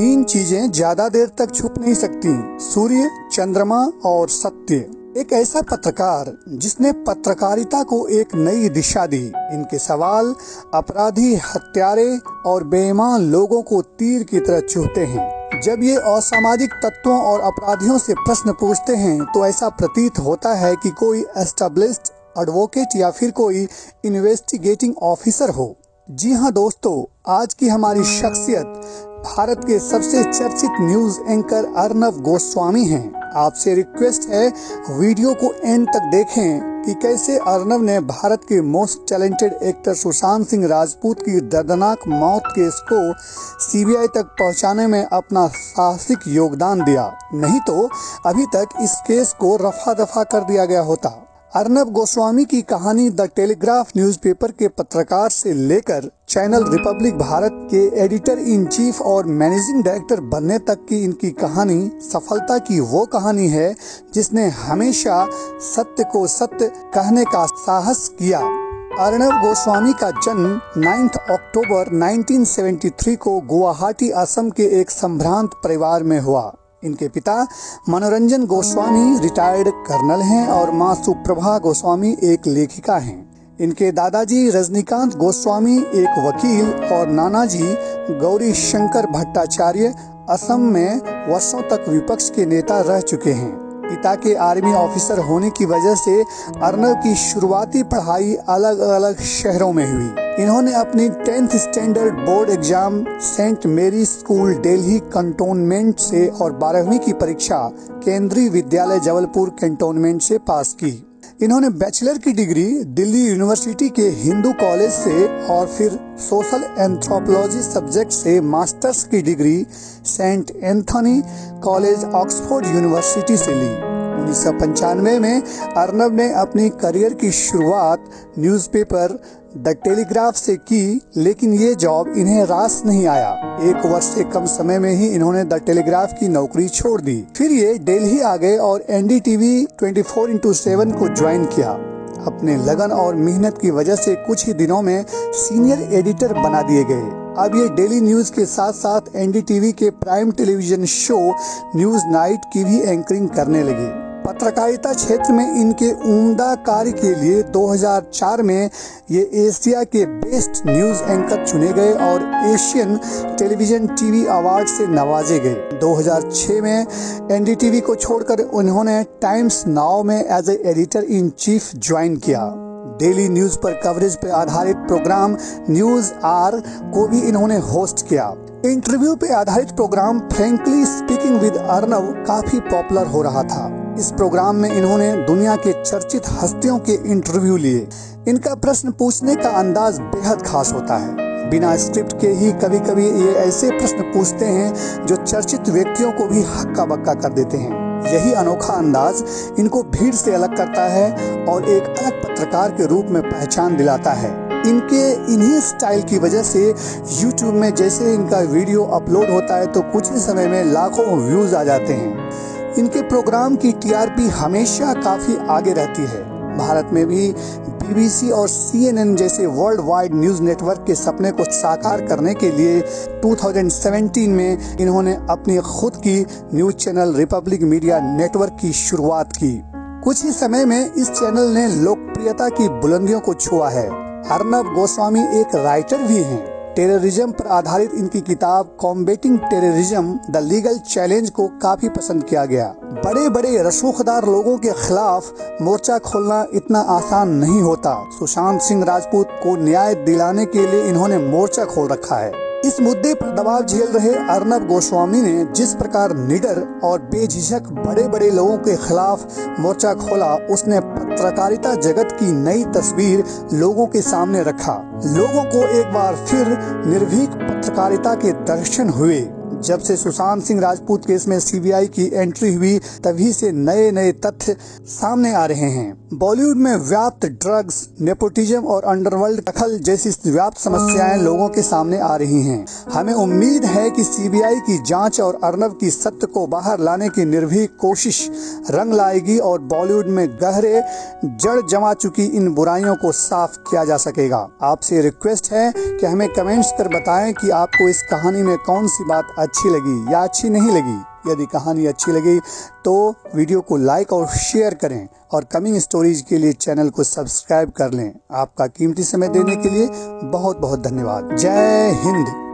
तीन चीजें ज्यादा देर तक छुप नहीं सकती, सूर्य, चंद्रमा और सत्य। एक ऐसा पत्रकार जिसने पत्रकारिता को एक नई दिशा दी। इनके सवाल अपराधी, हत्यारे और बेईमान लोगों को तीर की तरह चुभते हैं। जब ये असामाजिक तत्वों और अपराधियों से प्रश्न पूछते हैं तो ऐसा प्रतीत होता है कि कोई एस्टेब्लिश्ड एडवोकेट या फिर कोई इन्वेस्टिगेटिंग ऑफिसर हो। जी हाँ दोस्तों, आज की हमारी शख्सियत भारत के सबसे चर्चित न्यूज एंकर अर्नब गोस्वामी हैं। आपसे रिक्वेस्ट है वीडियो को एंड तक देखें कि कैसे अर्नब ने भारत के most talented actor Sushant Singh Rajput की दर्दनाक मौत केस को सीबीआई तक पहुंचाने में अपना साहसिक योगदान दिया। नहीं तो अभी तक इस केस को रफा दफा कर दिया गया होता। अर्नब गोस्वामी की कहानी द टेलीग्राफ न्यूज़पेपर के पत्रकार से लेकर चैनल रिपब्लिक भारत के एडिटर इन चीफ और मैनेजिंग डायरेक्टर बनने तक की इनकी कहानी सफलता की वो कहानी है जिसने हमेशा सत्य को सत्य कहने का साहस किया। अर्नब गोस्वामी का जन्म 9 अक्टूबर 1973 को गुवाहाटी, असम के एक संभ्रांत परिवार में हुआ। इनके पिता मनोरंजन गोस्वामी रिटायर्ड कर्नल हैं और मां सुप्रभा गोस्वामी एक लेखिका हैं। इनके दादाजी रजनीकांत गोस्वामी एक वकील और नानाजी गौरी शंकर भट्टाचार्य असम में वर्षों तक विपक्ष के नेता रह चुके हैं। पिता के आर्मी ऑफिसर होने की वजह से अर्नब की शुरुआती पढ़ाई अलग अलग शहरों में हुई। इन्होंने अपनी 10th standard board exam Saint Mary School Delhi Cantonment से और 12वीं की परीक्षा केंद्रीय विद्यालय जबलपुर कंटोनमेंट से पास की। इन्होंने बैचलर की डिग्री दिल्ली यूनिवर्सिटी के हिंदू कॉलेज से और फिर सोशल एंथ्रोपोलॉजी सब्जेक्ट से मास्टर्स की degree Saint Anthony College Oxford University से ली। 1995 में अर्नब ने अपनी करियर की शुरुआत न्यूज़पेपर द टेलीग्राफ से की, लेकिन ये जॉब इन्हें रास नहीं आया। 1 वर्ष से कम समय में ही इन्होंने द टेलीग्राफ की नौकरी छोड़ दी। फिर ये दिल्ली आ गए और एनडीटीवी 24x7 को ज्वाइन किया। अपने लगन और मेहनत की वजह से कुछ ही दिनों में सीनियर एडिटर बना दिए गए। अब ये डेली न्यूज के साथ साथ एनडीटीवी के prime television show news night की भी एंकरिंग करने लगे। पत्रकारिता क्षेत्र में इनके उम्दा कार्य के लिए 2004 में ये एशिया के बेस्ट न्यूज एंकर चुने गए और एशियन टेलीविजन टीवी अवार्ड से नवाजे गए। 2006 में एनडीटीवी को छोड़कर उन्होंने टाइम्स नाउ में as a editor in chief join किया। डेली न्यूज पर कवरेज पर आधारित प्रोग्राम न्यूज आर को भी इन्होंने होस्ट किया। इंटरव्यू पे आधारित program Frankly Speaking with Arnab काफी पॉपुलर हो रहा था। इस प्रोग्राम में इन्होंने दुनिया के चर्चित हस्तियों के इंटरव्यू लिए। इनका प्रश्न पूछने का अंदाज बेहद खास होता है। बिना स्क्रिप्ट के ही कभी कभी ये ऐसे प्रश्न पूछते हैं जो चर्चित व्यक्तियों को भी हक्का बक्का कर देते हैं। यही अनोखा अंदाज इनको भीड़ से अलग करता है और एक अलग पत्रकार के रूप में पहचान दिलाता है। इनके इन्हीं स्टाइल की वजह से YouTube में जैसे इनका वीडियो अपलोड होता है तो कुछ ही समय में लाखों व्यूज आ जाते हैं। इनके प्रोग्राम की टीआरपी हमेशा काफी आगे रहती है। भारत में भी BBC और CNN जैसे वर्ल्ड वाइड न्यूज नेटवर्क के सपने को साकार करने के लिए 2017 में इन्होंने अपनी खुद की news channel Republic media network की शुरुआत की। कुछ ही समय में इस चैनल ने लोकप्रियता की बुलंदियों को छुआ है। अर्नब गोस्वामी एक राइटर भी हैं। टेररिज्म पर आधारित इनकी किताब combating terrorism the legal challenge को काफी पसंद किया गया। बड़े बड़े रसूखदार लोगों के खिलाफ मोर्चा खोलना इतना आसान नहीं होता। सुशांत सिंह राजपूत को न्याय दिलाने के लिए इन्होंने मोर्चा खोल रखा है। इस मुद्दे पर दबाव झेल रहे अर्नब गोस्वामी ने जिस प्रकार निडर और बेझिझक बड़े बड़े लोगों के खिलाफ मोर्चा खोला, उसने पत्रकारिता जगत की नई तस्वीर लोगों के सामने रखा। लोगों को एक बार फिर निर्भीक पत्रकारिता के दर्शन हुए। जब से सुशांत सिंह राजपूत केस में सीबीआई की एंट्री हुई तभी से नए नए तथ्य सामने आ रहे हैं। बॉलीवुड में व्याप्त ड्रग्स, नेपोटिज्म और अंडरवर्ल्ड दखल जैसी व्याप्त समस्याएं लोगों के सामने आ रही हैं। हमें उम्मीद है कि सीबीआई की जांच और अर्नब की सत्य को बाहर लाने की निर्भीक कोशिश रंग लाएगी और बॉलीवुड में गहरे जड़ जमा चुकी इन बुराइयों को साफ किया जा सकेगा। आपसे रिक्वेस्ट है कि हमें कमेंट्स कर बताएं कि आपको इस कहानी में कौन सी बात अच्छी लगी या अच्छी नहीं लगी। यदि कहानी अच्छी लगी तो वीडियो को लाइक और शेयर करें और कमिंग स्टोरीज के लिए चैनल को सब्सक्राइब कर लें। आपका कीमती समय देने के लिए बहुत बहुत धन्यवाद। जय हिंद।